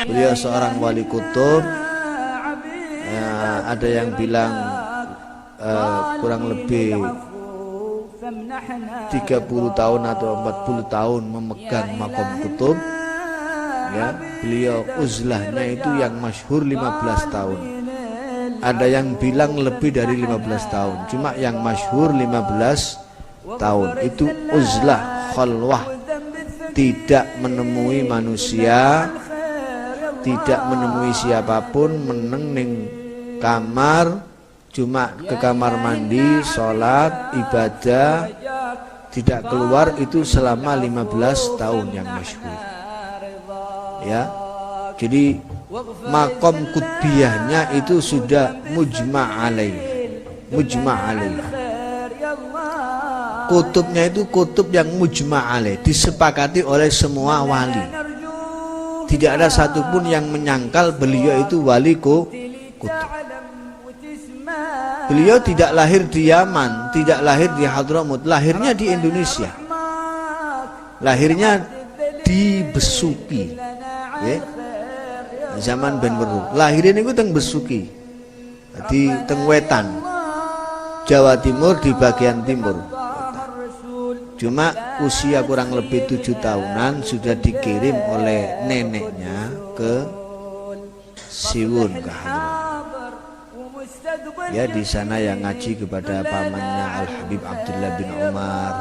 Beliau seorang wali kutub. Ada yang bilang kurang lebih 30 tahun atau 40 tahun memegang makom kutub. Ya, beliau uzlahnya itu yang masyhur 15 tahun. Ada yang bilang lebih dari 15 tahun. Cuma yang masyhur 15 tahun. Itu uzlah khalwah, tidak menemui manusia, tidak menemui siapapun, meneng ning kamar, cuma ke kamar mandi, sholat, ibadah, tidak keluar, itu selama 15 tahun yang masyhur. Ya, jadi makom kutbiyahnya itu sudah mujma' alaih. Kutubnya itu kutub yang mujma' alaih, disepakati oleh semua wali. Tidak ada satupun yang menyangkal beliau itu wali kutub. Beliau tidak lahir di Yaman, tidak lahir di Hadramut, lahirnya di Indonesia. Lahirnya di Besuki. Ya. Zaman Ben Weru. Lahirnya itu teng Besuki. Di teng Wetan. Jawa Timur, di bagian timur. Cuma usia kurang lebih 7 tahunan sudah dikirim oleh neneknya ke Siwun, ke Hadramut. Ya, di sana yang ngaji kepada pamannya Al Habib Abdullah bin Umar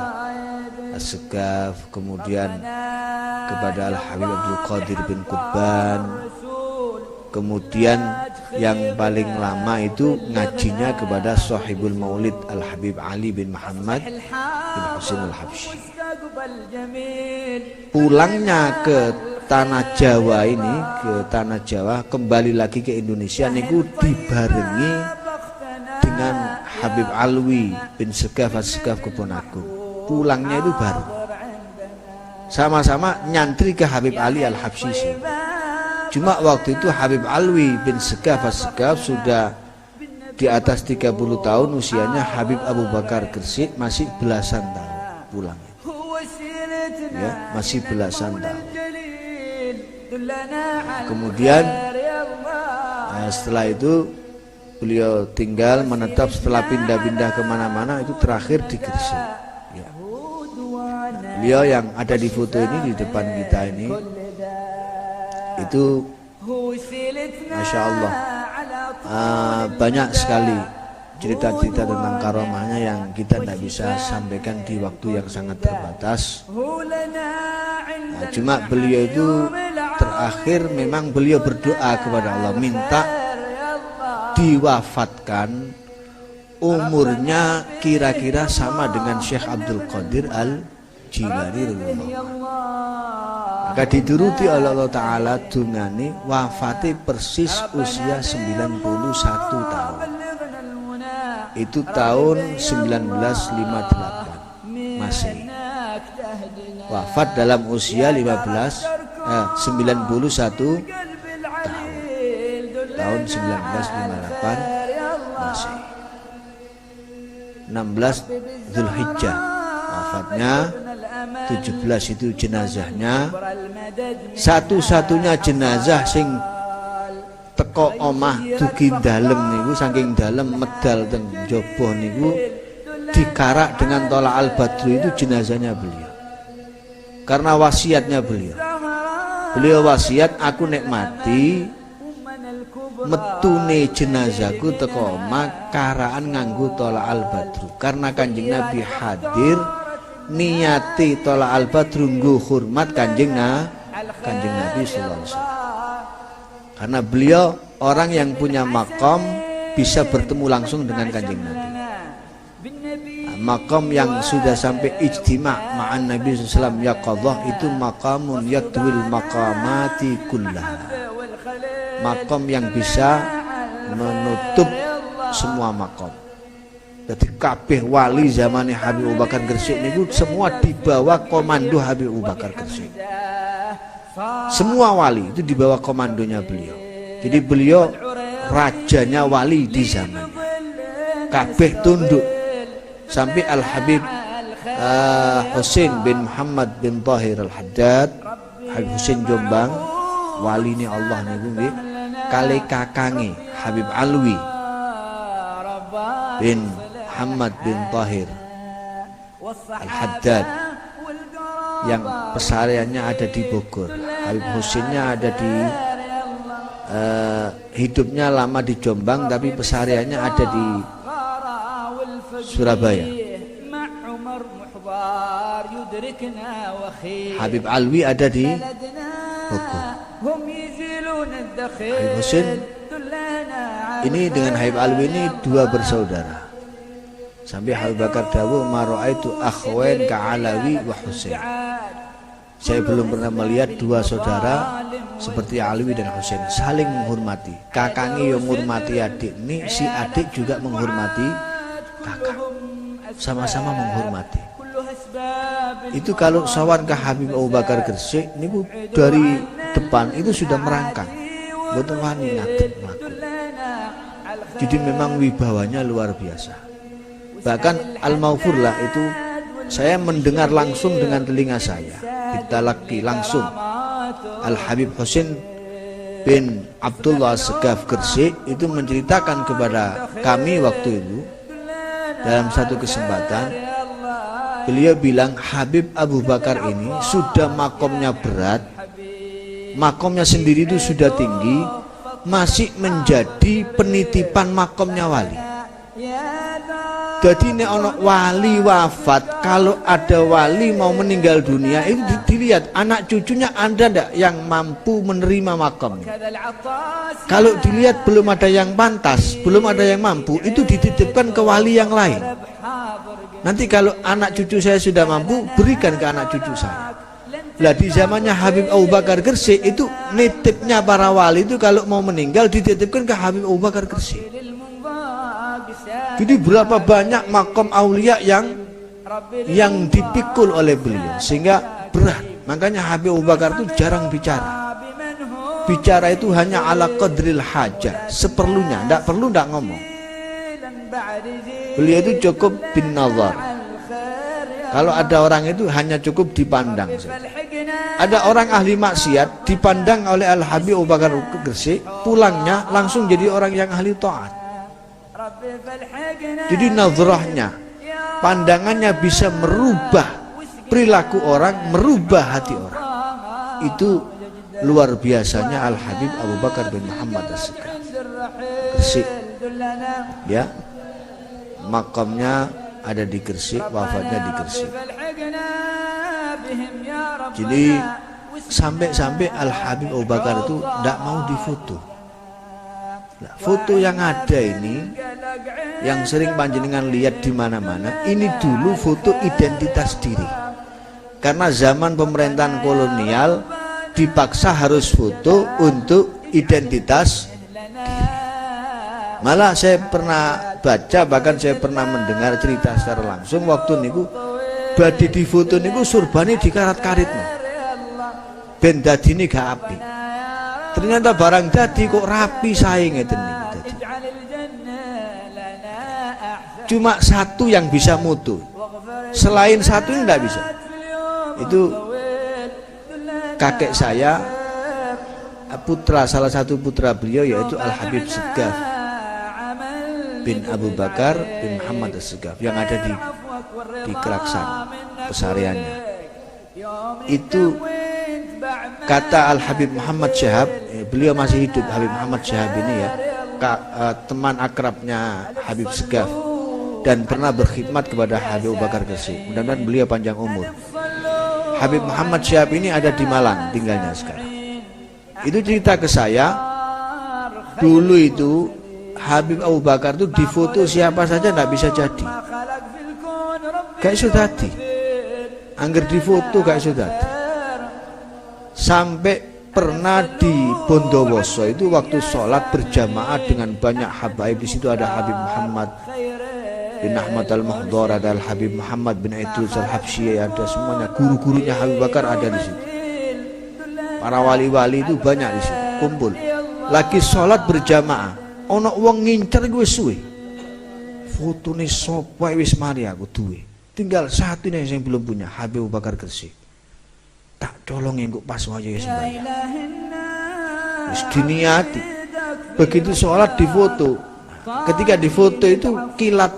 As-Segaf, kemudian kepada Al Habib Abdul Qadir bin Qutban, kemudian yang paling lama itu ngajinya kepada Sahibul Maulid Al Habib Ali bin Muhammad bin Husain Al Habsyi. Pulangnya ke tanah Jawa ini, ke tanah Jawa, kembali lagi ke Indonesia niku dibarengi dengan Habib Alwi bin Segaf As-Segaf Kebonagung. Pulangnya itu bareng, sama-sama nyantri ke Habib Ali Al-Habsyi. Cuma waktu itu Habib Alwi bin Segaf As-Segaf sudah di atas 30 tahun usianya. Habib Abu Bakar Gresik masih belasan tahun pulangnya. Ya, masih belasan tahun. Kemudian setelah itu beliau tinggal menetap, setelah pindah-pindah kemana-mana itu terakhir di Gresik. Ya. Beliau yang ada di foto ini di depan kita ini, itu Masya Allah banyak sekali cerita-cerita tentang karomahnya yang kita tidak bisa sampaikan di waktu yang sangat terbatas. Cuma beliau itu terakhir memang beliau berdoa kepada Allah, minta diwafatkan umurnya kira-kira sama dengan Syekh Abdul Qadir Al-Jilani radhiyallahu. Maka dituruti oleh Allah Ta'ala dungane wafati persis usia 91 tahun. Itu tahun 1958 Masehi. Wafat dalam usia 91 tahun. Tahun 1958 Masehi. 16 Zulhijjah wafatnya, 17 itu jenazahnya. Satu-satunya jenazah sing teko omah dugi dalem niku, saking dalem medal teng jaba niku dikarak dengan tolak al-badru, itu jenazahnya beliau. Karena wasiatnya beliau. Beliau wasiat, aku nek mati metune jenazahku teko omah karaan nganggo tolak al-badru. Karena Kanjeng Nabi hadir, niati tolak al-badru nggo hormat Kanjeng Nabi sallallahu alaihi wasallam. Karena beliau orang yang punya makom bisa bertemu langsung dengan Kanjeng Nabi. Makom yang sudah sampai ijtima' ma'an Nabi SAW yaqadhah itu maqamun yatwil maqamati kullah. Makom yang bisa menutup semua makom. Jadi kabeh wali zamannya Habib Abu Bakar Gresik niku semua di bawah komando Habib Abu Bakar Gresik. Semua wali itu di bawah komandonya beliau. Jadi beliau rajanya wali di zamannya. Kabeh tunduk. sampai Al-Habib Husain bin Muhammad bin Tahir Al-Haddad, Habib Husain Jombang, wali ini Allah niku nggih, kali kakange Habib Alwi bin Muhammad bin Tahir Al-Haddad yang pesariannya ada di Bogor. Habib Husainnya ada di hidupnya lama di Jombang tapi pesariannya ada di Surabaya. Habib Alwi ada di Bogor. Habib Husain ini dengan Habib Alwi ini dua bersaudara. Sampai Habib Bakar dawuh mara'aitu akhwain ka'alawi wa Husain. Saya belum pernah melihat dua saudara seperti Alwi dan Husain saling menghormati. Kakangnya yang menghormati adik, ini si adik juga menghormati kakak. Sama-sama menghormati. Itu kalau sawan ke Habib Abu Bakar Gresik ini dari depan itu sudah merangkang. Mboten wani ngadeg mlaku. Jadi memang wibawanya luar biasa. Bahkan Al-Maufur lah itu saya mendengar langsung dengan telinga saya, ditalaki langsung Al-Habib Husain bin Abdullah Segaf Gresik itu menceritakan kepada kami waktu itu dalam satu kesempatan, beliau bilang Habib Abu Bakar ini sudah makomnya berat, makomnya sendiri itu sudah tinggi, masih menjadi penitipan makomnya wali. Jadi ini ono wali wafat, kalau ada wali mau meninggal dunia itu dilihat anak cucunya ada ndak yang mampu menerima makamnya. Kalau dilihat belum ada yang pantas, belum ada yang mampu, itu dititipkan ke wali yang lain. Nanti kalau anak cucu saya sudah mampu, berikan ke anak cucu saya. Lah di zamannya Habib Abu Bakar Gresik itu nitipnya para wali itu kalau mau meninggal dititipkan ke Habib Abu Bakar Gresik. Jadi berapa banyak makom aulia yang dipikul oleh beliau sehingga berat. Makanya Habib Abu Bakar itu jarang bicara. Bicara itu hanya ala qadril hajah, seperlunya, ndak perlu ndak ngomong. Beliau itu cukup bin nazar. Kalau ada orang itu hanya cukup dipandang saja. Ada orang ahli maksiat dipandang oleh Al-Habib Abu Bakar Gresik, pulangnya langsung jadi orang yang ahli taat. Jadi nazrahnya, pandangannya bisa merubah perilaku orang, merubah hati orang. Itu luar biasanya Al-Habib Abu Bakar bin Muhammad As-Segaf Gresik. Ya, makamnya ada di Gresik, wafatnya di Gresik. Jadi sampai-sampai Al-Habib Abu Bakar itu tidak mau difoto. Nah, foto yang ada ini, yang sering panjenengan lihat di mana-mana, ini dulu foto identitas diri. Karena zaman pemerintahan kolonial dipaksa harus foto untuk identitas diri. Malah saya pernah baca, bahkan saya pernah mendengar cerita secara langsung waktu niku badhe difoto niku surbane dikarat-karitno. Ben dadine gak apik. Ternyata barang dadi kok rapi sae ngeten niku dadi. Cuma satu yang bisa mutu. Selain satu ini enggak bisa. Itu kakek saya, putra, salah satu putra beliau yaitu Al-Habib Segaf bin Abu Bakar bin Muhammad As-Segaf yang ada di Keraksan pesariannya. Itu kata Al-Habib Muhammad Syahab, beliau masih hidup, Habib Muhammad Syahab ini ya, teman akrabnya Habib Segaf dan pernah berkhidmat kepada Habib Abu Bakar Gresik. Mudah-mudahan beliau panjang umur. Habib Muhammad Syahab ini ada di Malang tinggalnya sekarang. Itu cerita ke saya, dulu itu Habib Abu Bakar itu difoto siapa saja tidak bisa jadi. Gak iso dadi. Angger difoto gak iso dadi. Sampai pernah di Bondowoso itu waktu sholat berjamaah dengan banyak habaib, di situ ada Habib Muhammad bin Ahmad Al-Mahdhar, ada Al-Habib Muhammad bin Idrus Al-Habsyi, ada semuanya guru-gurunya Habib Bakar ada di situ. Para wali-wali itu banyak di situ kumpul. Lagi sholat berjamaah, ono wong ngincer gue suwe. foto nih sopai wis mari aku duwe. Tinggal satu nih yang belum punya, Habib Abu Bakar Gresik. Tak colong engko pas waya sembahyang. Wis diniati. Begitu sholat difoto. Ketika difoto itu kilat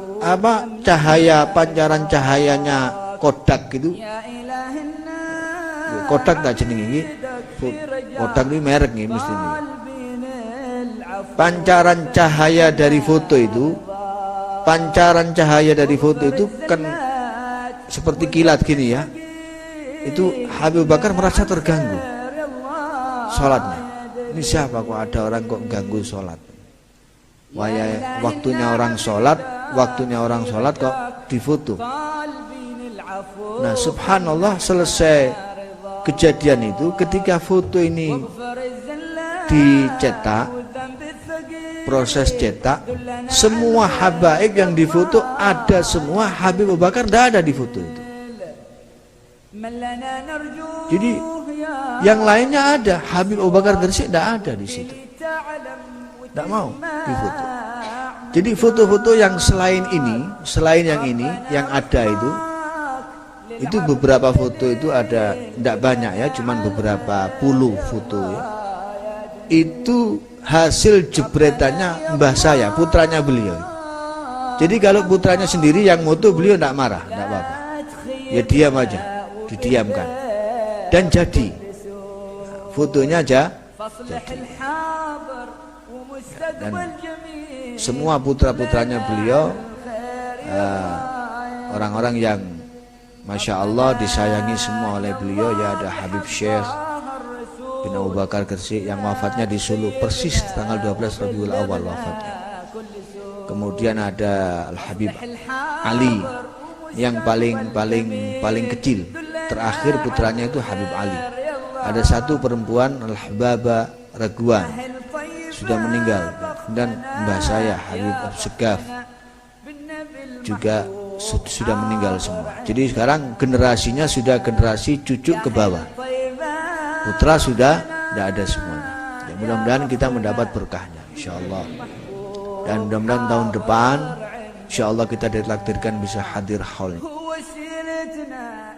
cahaya, pancaran cahayanya Kodak gitu. Kodak tak jeneng iki. Kodak ini merek nih mesti ini. Pancaran cahaya dari foto itu kan seperti kilat gini ya. Itu Habib Abu Bakar merasa terganggu sholatnya. Ini siapa kok ada orang kok ganggu sholat? Waktunya orang sholat kok difoto. Nah subhanallah, selesai kejadian itu, ketika foto ini dicetak, proses cetak, semua habaib yang difoto ada semua, Habib Abu Bakar tidak ada di foto itu. Jadi yang lainnya ada, Habib Abu Bakar Gresik tidak ada di situ, tidak mau difoto. Jadi foto-foto yang selain yang ini yang ada itu beberapa foto itu ada, tidak banyak ya, cuman beberapa puluh foto ya. Itu hasil jebretannya mbah saya, putranya beliau. Jadi kalau putranya sendiri yang moto, beliau tidak marah, tidak apa-apa. Ya diam aja, didiamkan. Dan jadi fotonya aja jadi. Dan semua putra-putranya beliau orang-orang yang Masya Allah disayangi semua oleh beliau ya. Ada Habib Syekh bin Abu Bakar Gresik yang wafatnya di Solo persis tanggal 12 Rabiul Awal wafatnya. Kemudian ada Al Habib Ali yang paling kecil, terakhir putranya itu Habib Ali. Ada satu perempuan Al Hababa Raguan sudah meninggal, dan mbah saya Habib Segaf juga sudah meninggal semua. Jadi sekarang generasinya sudah generasi cucu ke bawah, putra sudah tidak ada semuanya. Ya, mudah-mudahan kita mendapat berkahnya insyaallah. Dan mudah-mudahan tahun depan insyaallah kita ditakdirkan bisa hadir haul.